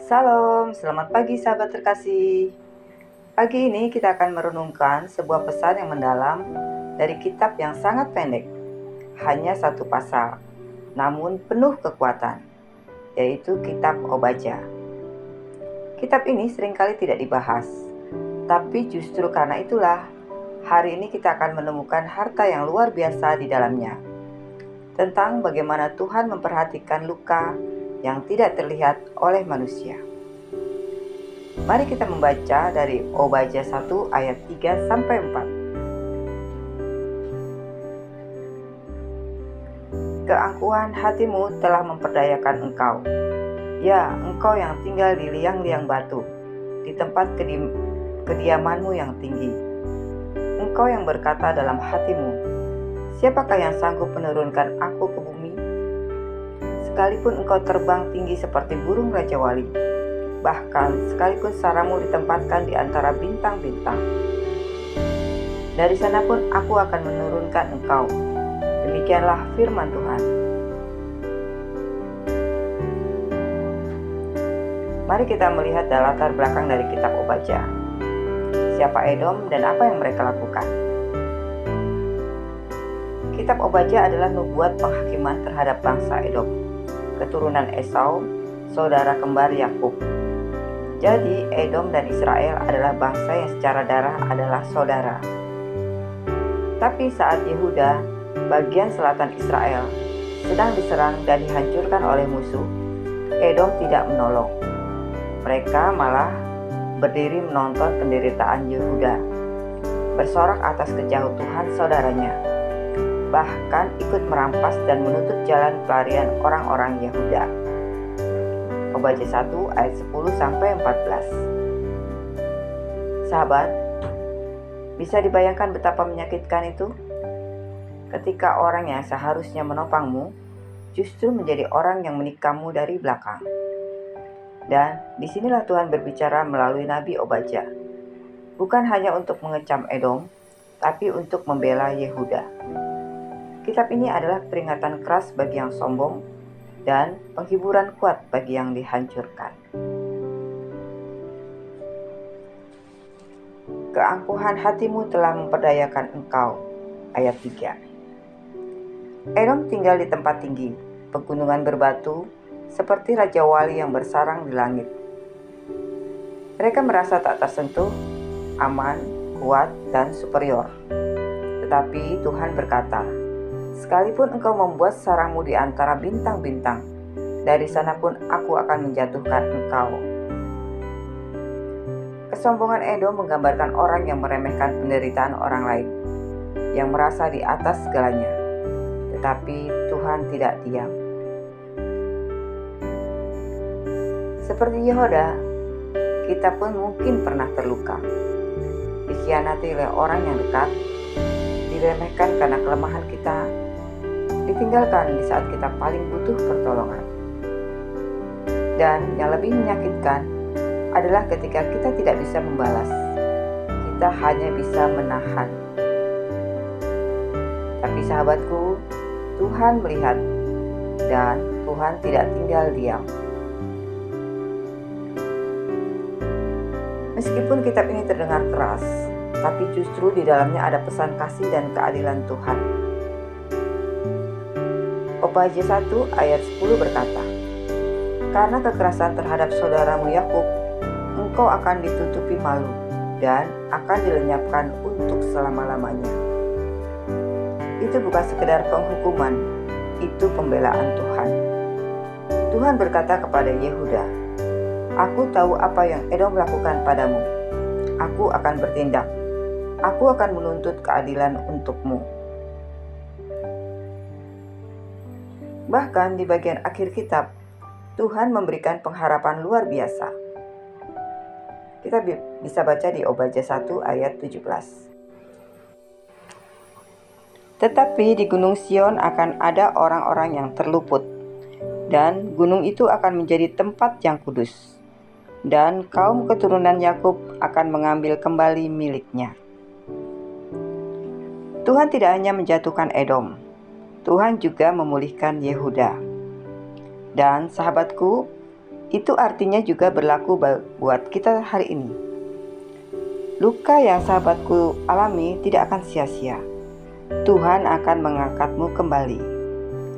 Salam, selamat pagi sahabat terkasih. Pagi ini kita akan merenungkan sebuah pesan yang mendalam dari kitab yang sangat pendek. Hanya satu pasal, namun penuh kekuatan, yaitu kitab Obadja. Kitab ini seringkali tidak dibahas, tapi justru karena itulah, hari ini kita akan menemukan harta yang luar biasa di dalamnya. Tentang bagaimana Tuhan memperhatikan luka yang tidak terlihat oleh manusia. Mari kita membaca dari Obadja 1 ayat 3-4. Keangkuhan hatimu telah memperdayakan engkau. Ya, engkau yang tinggal di liang-liang batu, di tempat kediamanmu yang tinggi. Engkau yang berkata dalam hatimu, siapakah yang sanggup menurunkan aku ke bumi? Sekalipun engkau terbang tinggi seperti burung Raja Wali, bahkan sekalipun sarangmu ditempatkan di antara bintang-bintang, dari sana pun aku akan menurunkan engkau. Demikianlah firman Tuhan. Mari kita melihat latar belakang dari kitab Obadja. Siapa Edom dan apa yang mereka lakukan? Kitab Obadja adalah nubuat penghakiman terhadap bangsa Edom, keturunan Esau, saudara kembar Yakub. Jadi Edom dan Israel adalah bangsa yang secara darah adalah saudara. Tapi saat Yehuda, bagian selatan Israel, sedang diserang dan dihancurkan oleh musuh, Edom tidak menolong. Mereka malah berdiri menonton penderitaan Yehuda, bersorak atas kejatuhan saudaranya, bahkan ikut merampas dan menutup jalan pelarian orang-orang Yehuda. Obadja 1 ayat 10-14. Sahabat, bisa dibayangkan betapa menyakitkan itu? Ketika orang yang seharusnya menopangmu, justru menjadi orang yang menikammu dari belakang. Dan disinilah Tuhan berbicara melalui Nabi Obadja, bukan hanya untuk mengecam Edom, tapi untuk membela Yehuda. Kitab ini adalah peringatan keras bagi yang sombong dan penghiburan kuat bagi yang dihancurkan. Keangkuhan hatimu telah memperdayakan engkau. Ayat 3. Edom tinggal di tempat tinggi, pegunungan berbatu, seperti Raja Wali yang bersarang di langit. Mereka merasa tak tersentuh, aman, kuat, dan superior. Tetapi Tuhan berkata, sekalipun engkau membuat sarangmu di antara bintang-bintang, dari sana pun aku akan menjatuhkan engkau. Kesombongan Edom menggambarkan orang yang meremehkan penderitaan orang lain, yang merasa di atas segalanya. Tetapi Tuhan tidak diam. Seperti Yehuda, kita pun mungkin pernah terluka, dikhianati oleh orang yang dekat, diremehkan karena kelemahan kita, ditinggalkan di saat kita paling butuh pertolongan. Dan yang lebih menyakitkan adalah ketika kita tidak bisa membalas, kita hanya bisa menahan. Tapi sahabatku, Tuhan melihat dan Tuhan tidak tinggal diam. Meskipun kitab ini terdengar keras, tapi justru di dalamnya ada pesan kasih dan keadilan Tuhan. Obadja 1 ayat 10 berkata, karena kekerasan terhadap saudaramu Yakub, engkau akan ditutupi malu dan akan dilenyapkan untuk selama-lamanya. Itu bukan sekedar penghukuman, itu pembelaan Tuhan. Tuhan berkata kepada Yehuda, aku tahu apa yang Edom lakukan padamu. Aku akan bertindak. Aku akan menuntut keadilan untukmu. Bahkan di bagian akhir kitab, Tuhan memberikan pengharapan luar biasa. Kita bisa baca di Obadja 1 ayat 17. Tetapi di Gunung Sion akan ada orang-orang yang terluput, dan gunung itu akan menjadi tempat yang kudus, dan kaum keturunan Yakub akan mengambil kembali miliknya. Tuhan tidak hanya menjatuhkan Edom, Tuhan juga memulihkan Yehuda. Dan sahabatku, Itu artinya juga berlaku buat kita hari ini. Luka yang sahabatku alami tidak akan sia-sia. Tuhan akan mengangkatmu kembali.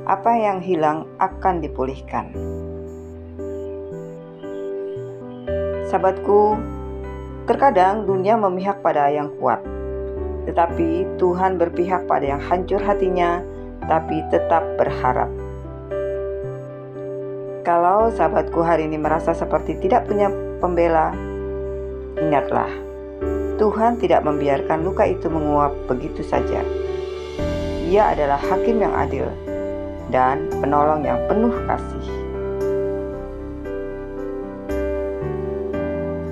Apa yang hilang akan dipulihkan. Sahabatku, terkadang dunia memihak pada yang kuat, tetapi Tuhan berpihak pada yang hancur hatinya, tapi tetap berharap. Kalau sahabatku hari ini merasa seperti tidak punya pembela, ingatlah, Tuhan tidak membiarkan luka itu menguap begitu saja. Dia adalah hakim yang adil dan penolong yang penuh kasih.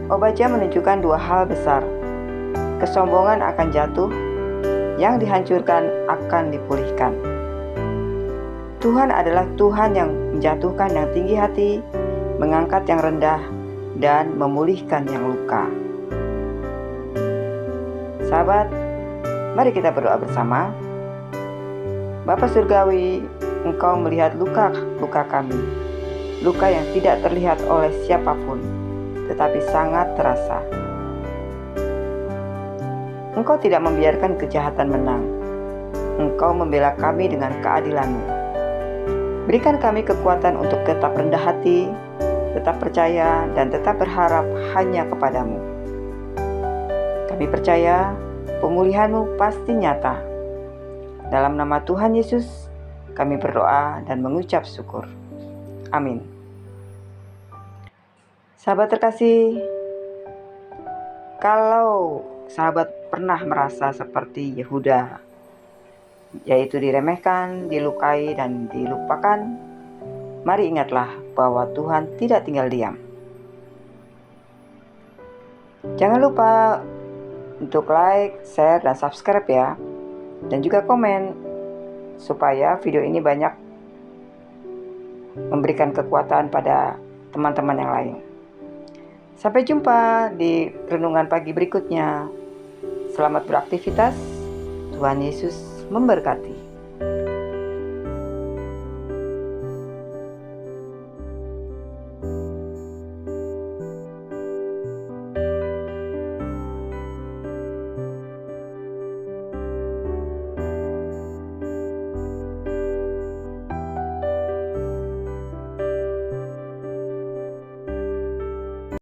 Obadya menunjukkan dua hal besar. Kesombongan akan jatuh, yang dihancurkan akan dipulihkan. Tuhan adalah Tuhan yang menjatuhkan yang tinggi hati, mengangkat yang rendah, dan memulihkan yang luka. Sahabat, mari kita berdoa bersama. Bapa Surgawi, Engkau melihat luka-luka kami, luka yang tidak terlihat oleh siapapun, tetapi sangat terasa. Engkau tidak membiarkan kejahatan menang. Engkau membela kami dengan keadilan-Mu. Berikan kami kekuatan untuk tetap rendah hati, tetap percaya, dan tetap berharap hanya kepadamu. Kami percaya pemulihan-Mu pasti nyata. Dalam nama Tuhan Yesus, kami berdoa dan mengucap syukur. Amin. Sahabat terkasih, kalau sahabat pernah merasa seperti Yehuda, yaitu diremehkan, dilukai, dan dilupakan, mari ingatlah bahwa Tuhan tidak tinggal diam. Jangan lupa untuk like, share, dan subscribe ya, dan juga komen, supaya video ini banyak memberikan kekuatan pada teman-teman yang lain. Sampai jumpa di renungan pagi berikutnya. Selamat beraktivitas. Tuhan Yesus memberkati.